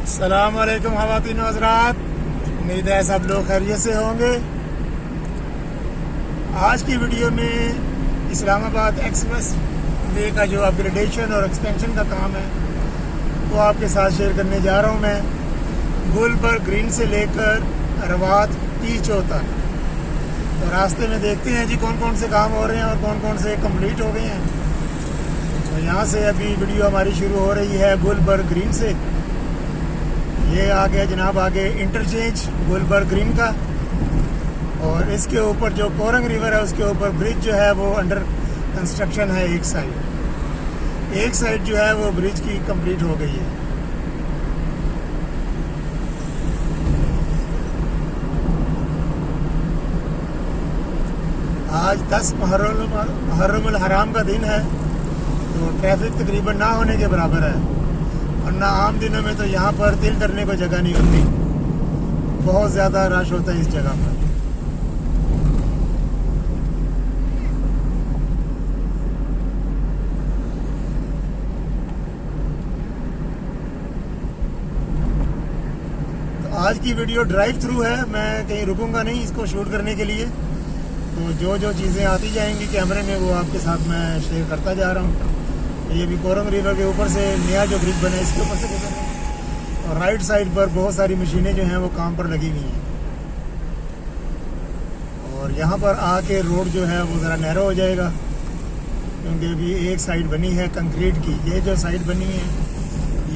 अस्सलाम वालेकुम ख़वातीन व हज़रात, उम्मीद है सब लोग खैरियत से होंगे। आज की वीडियो में इस्लामाबाद एक्सप्रेस वे का जो अपग्रेडेशन और एक्सपेंशन का काम है वो आपके साथ शेयर करने जा रहा हूँ। मैं गुलबर्ग ग्रीन से लेकर रवात टीचो तक तो रास्ते में देखते हैं जी कौन कौन से काम हो रहे हैं और कौन कौन से कंप्लीट हो गए हैं। तो यहाँ से अभी वीडियो हमारी शुरू हो रही है गुलबर्ग ग्रीन से। ये आ गया जनाब, आगे इंटरचेंज गुलबर्ग ग्रीन का, और इसके ऊपर जो कोरंग रिवर है उसके ऊपर ब्रिज जो है वो अंडर कंस्ट्रक्शन है। एक साइड जो है वो ब्रिज की कंप्लीट हो गई है। आज 10 मुहर्रमुल हराम का दिन है, तो ट्रैफिक तकरीबन ना होने के बराबर है। वरना आम दिनों में तो यहाँ पर दिल धरने को जगह नहीं होती, बहुत ज़्यादा रश होता है इस जगह पर। तो आज की वीडियो ड्राइव थ्रू है, मैं कहीं रुकूंगा नहीं इसको शूट करने के लिए। तो जो चीज़ें आती जाएंगी कैमरे में वो आपके साथ मैं शेयर करता जा रहा हूँ। ये भी कोरंग रिवर के ऊपर से नया जो ब्रिज बना है इसके ऊपर से गुजर रहे हैं, और राइट साइड पर बहुत सारी मशीनें जो हैं वो काम पर लगी हुई हैं। और यहाँ पर आके रोड जो है वो ज़रा नैरो हो जाएगा, क्योंकि अभी एक साइड बनी है कंक्रीट की। ये जो साइड बनी है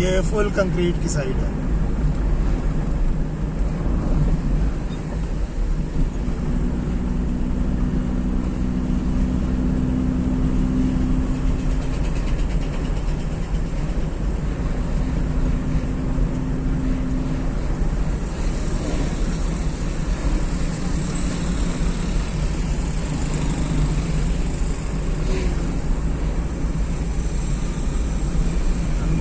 ये फुल कंक्रीट की साइड है।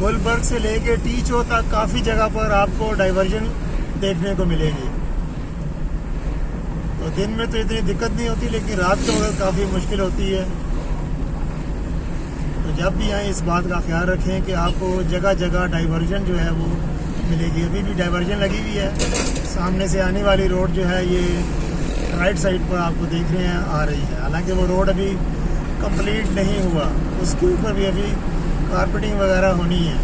गुलबर्ग से लेके टीचो तक काफ़ी जगह पर आपको डाइवर्जन देखने को मिलेगी। तो दिन में तो इतनी दिक्कत नहीं होती, लेकिन रात को वक्त काफ़ी मुश्किल होती है। तो जब भी आए इस बात का ख्याल रखें कि आपको जगह जगह डाइवर्जन जो है वो मिलेगी। अभी भी डाइवर्जन लगी हुई है, सामने से आने वाली रोड जो है ये राइट साइड पर आपको देख रहे हैं आ रही है। हालांकि वो रोड अभी कंप्लीट नहीं हुआ, उसके ऊपर भी अभी कारपेटिंग वगैरह होनी है।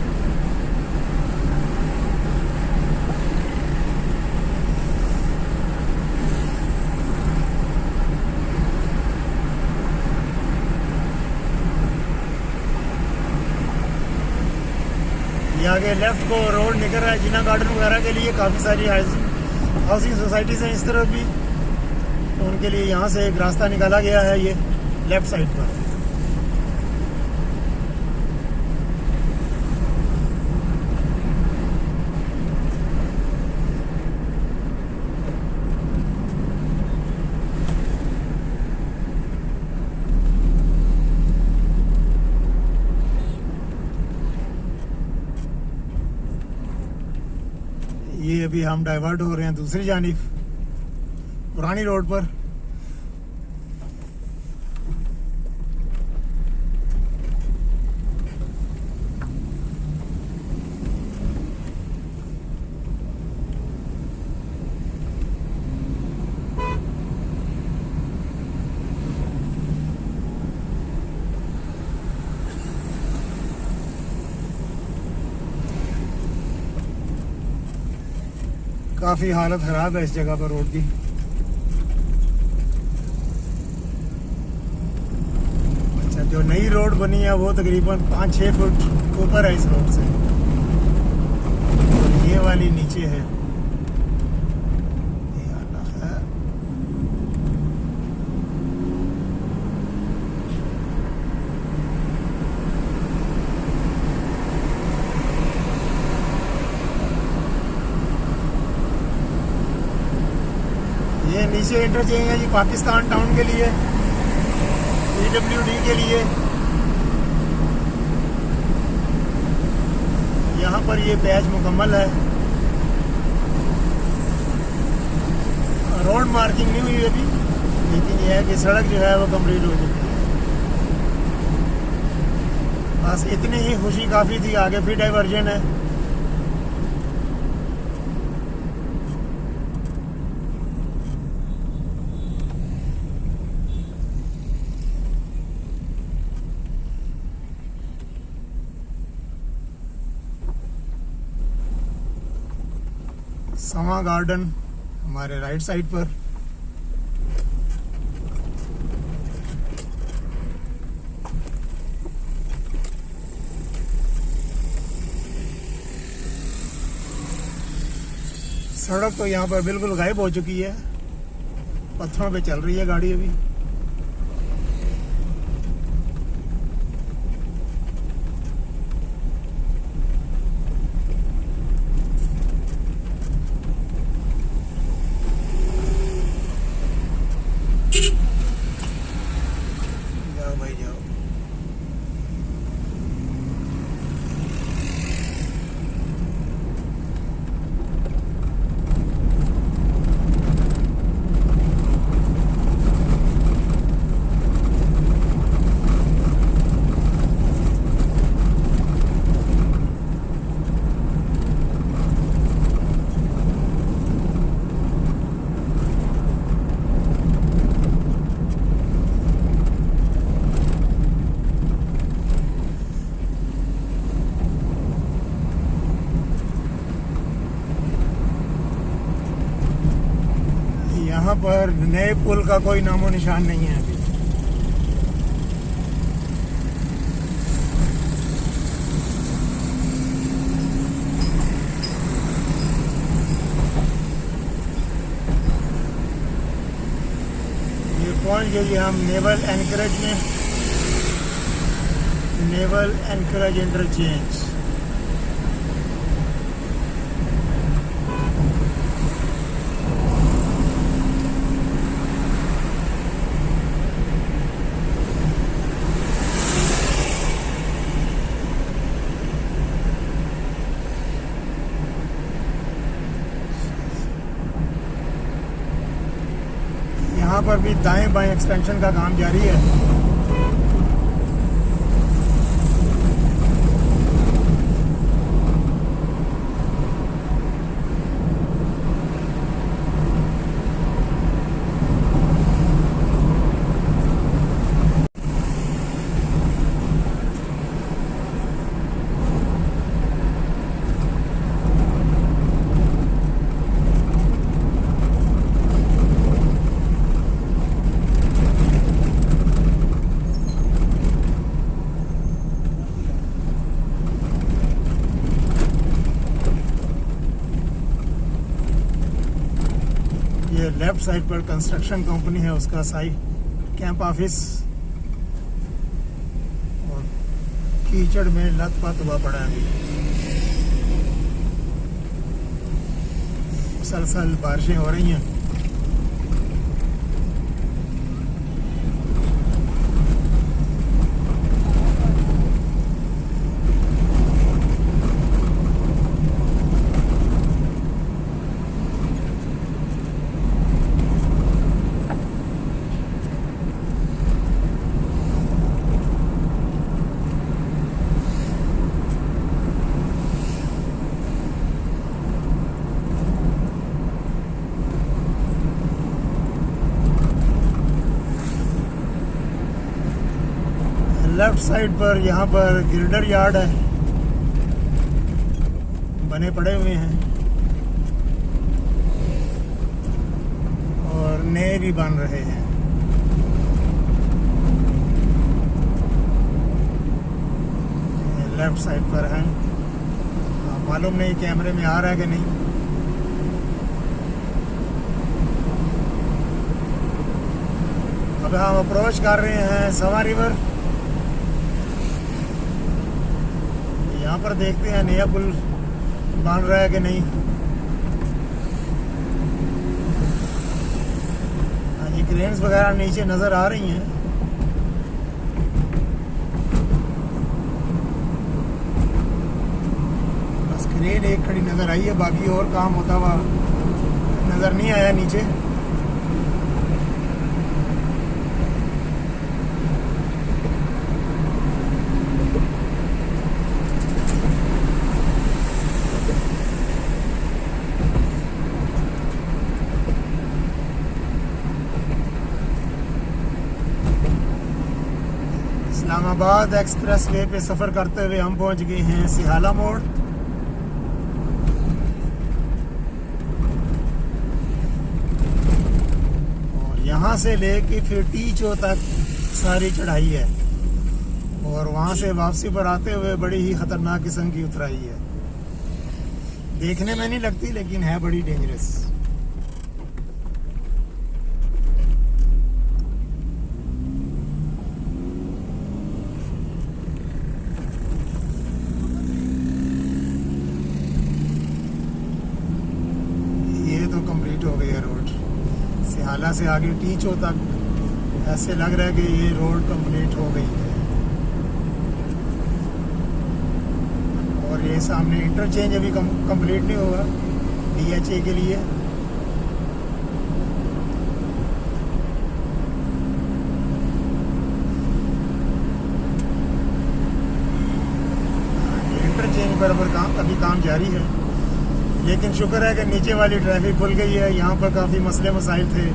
ये आगे लेफ्ट को रोड निकल रहा है जिना गार्डन वगैरह के लिए। काफ़ी सारी हाउसिंग सोसाइटीज़ हैं इस तरफ भी, तो उनके लिए यहाँ से एक रास्ता निकाला गया है ये लेफ्ट साइड पर। ये अभी हम डाइवर्ट हो रहे हैं दूसरी जानिब पुरानी रोड पर। काफ़ी हालत ख़राब है इस जगह पर रोड की। अच्छा, जो नई रोड बनी है वो तकरीबन 5-6 फुट ऊपर है इस रोड से, और ये वाली नीचे है। ये नीचे इंटरचेंज है जी पाकिस्तान टाउन के लिए, PWD के लिए। यहाँ पर ये पैच मुकम्मल है, रोड मार्किंग नहीं हुई अभी, लेकिन यह है कि सड़क जो है वो कंप्लीट हो चुकी है। बस इतनी ही खुशी काफ़ी थी, आगे फिर डाइवर्जन है। सवा गार्डन हमारे राइट साइड पर। सड़क तो यहाँ पर बिल्कुल गायब हो चुकी है, पत्थरों पे चल रही है गाड़ी अभी। जाओ भाई जाओ। यहाँ पर नए पुल का कोई नामो निशान नहीं है अभी। ये पहुंच गए हम नेवल एनकरेज में, नेवल एनकरेज इंटरचेंज। यहाँ पर भी दाएं बाएं एक्सटेंशन का काम जारी है। ये लेफ्ट साइड पर कंस्ट्रक्शन कंपनी है, उसका साइट कैंप ऑफिस, और कीचड़ में लथपथ हुआ पड़ा है। मुसलसल बारिशें हो रही हैं। लेफ्ट साइड पर यहाँ पर गिल्डर यार्ड है, बने पड़े हुए हैं और नए भी बन रहे हैं। लेफ्ट साइड पर है, मालूम नहीं कैमरे में आ रहा है कि नहीं। अब हम अप्रोच कर रहे हैं सवा रिवर। यहाँ पर देखते हैं नया पुल बन रहा है कि नहीं। हाँ जी, क्रेन्स वगैरह नीचे नज़र आ रही हैं। बस क्रेन एक खड़ी नज़र आई है, बाकी और काम होता हुआ नज़र नहीं आया नीचे। इस्लामाबाद एक्सप्रेस वे पे सफ़र करते हुए हम पहुंच गए हैं सिहाला मोड़। वहाँ से लेके फिर टीचो तक सारी चढ़ाई है, और वहाँ से वापसी पर आते हुए बड़ी ही खतरनाक किस्म की उतराई है। देखने में नहीं लगती लेकिन है बड़ी डेंजरस। ये तो कंप्लीट हो गई है रोड, सिहाला से आगे टीचो तक ऐसे लग रहा है कि ये रोड कंप्लीट हो गई है। और ये सामने इंटरचेंज अभी कंप्लीट नहीं हुआ DHA के लिए। इंटरचेंज पर अभी काम जारी है, लेकिन शुक्र है कि नीचे वाली ट्रैफिक खुल गई है। यहाँ पर काफ़ी मसले मसाइल थे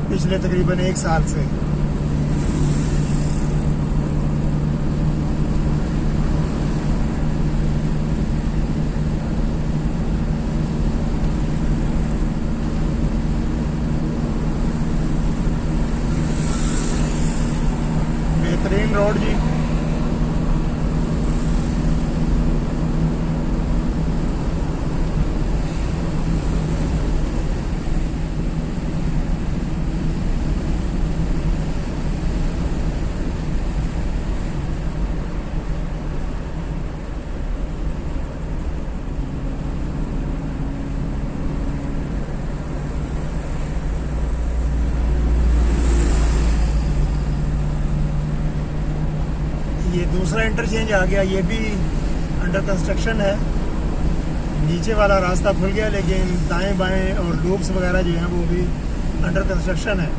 पिछले तकरीबन 1 साल से। बेहतरीन रोड जी। ये दूसरा इंटरचेंज आ गया, ये भी अंडर कंस्ट्रक्शन है। नीचे वाला रास्ता खुल गया, लेकिन दाएं बाएं और लूप्स वगैरह जो हैं वो भी अंडर कंस्ट्रक्शन है।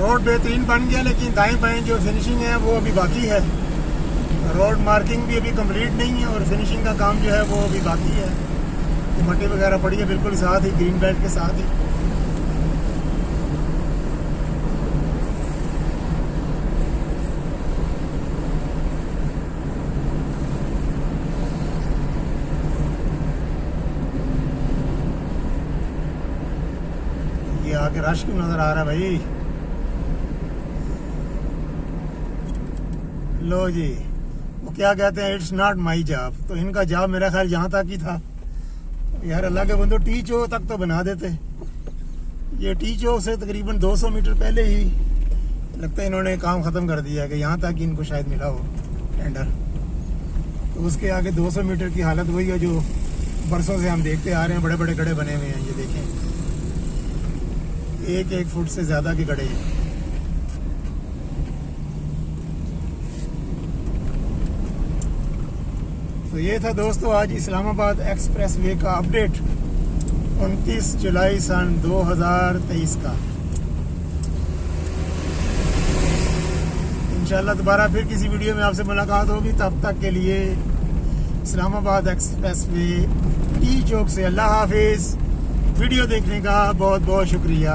रोड बेहतरीन बन गया, लेकिन दाएं बाएं जो फिनिशिंग है वो अभी बाकी है। रोड मार्किंग भी अभी कंप्लीट नहीं है और फिनिशिंग का काम जो है वो अभी बाकी है। तो मट्टी वगैरह पड़ी है बिल्कुल साथ ही, ग्रीन बेल्ट के साथ ही। ये आगे रश क्यों नजर आ रहा है भाई? लो जी, वो क्या कहते हैं, इट्स नॉट माई जॉब। तो इनका जॉब मेरा ख्याल यहाँ तक ही था यार। अल्लाह के बंदो, टीचो तक तो बना देते। ये टीचो से तकरीबन 200 मीटर पहले ही लगता है इन्होंने काम ख़त्म कर दिया है, कि यहाँ तक इनको शायद मिला हो टेंडर। तो उसके आगे 200 मीटर की हालत वही है जो बरसों से हम देखते आ रहे हैं। बड़े बड़े गड्ढे बने हुए हैं, ये देखें, 1-1 फुट से ज़्यादा के गड्ढे हैं। तो ये था दोस्तों आज इस्लामाबाद एक्सप्रेस वे का अपडेट 29 जुलाई सन 2023 का। इंशाल्लाह दोबारा फिर किसी वीडियो में आपसे मुलाकात होगी। तब तक के लिए इस्लामाबाद एक्सप्रेस वे टी चौक से अल्लाह हाफिज़। वीडियो देखने का बहुत बहुत शुक्रिया।